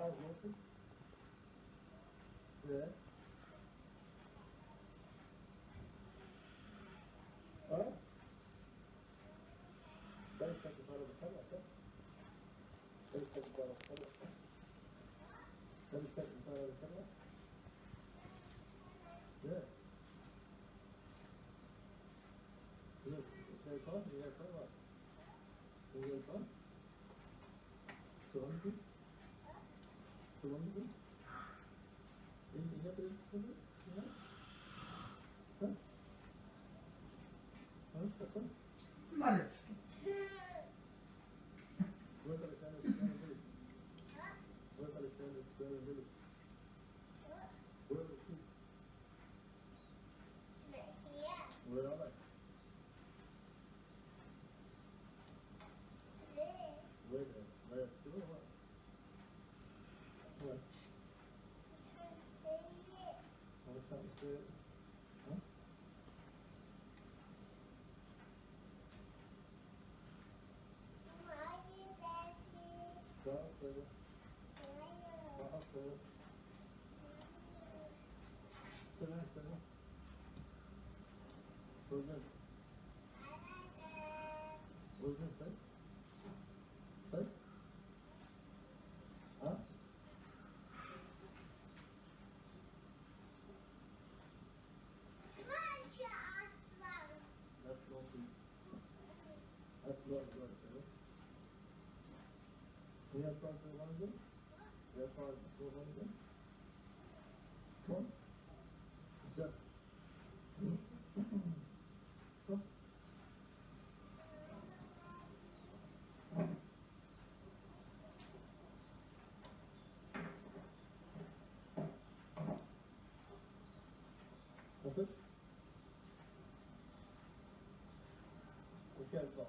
miles Wilson? Yeah. Ah, better take it out of the cover, I think. Better take it out of the cover. Better take it out of the cover. Yeah. Look, it's on, you got cover. You got on? So long good? So long good? Anything happened with it? You know? Huh? Huh? What's on? Malutki. Where can I send it? Send it? Where can I send it? Send it? Where are the sheep? Where are they? Where they? They at school or what? What? I was trying to say it. Huh? Go up there. Go up there. Sit down, sit down. What was it? What was it, say? Say? Huh? That's Loki. That's Loki, say. You have fun for one again? You have fun for one again? Come on. What's up? Come. What's it? Let's get it off.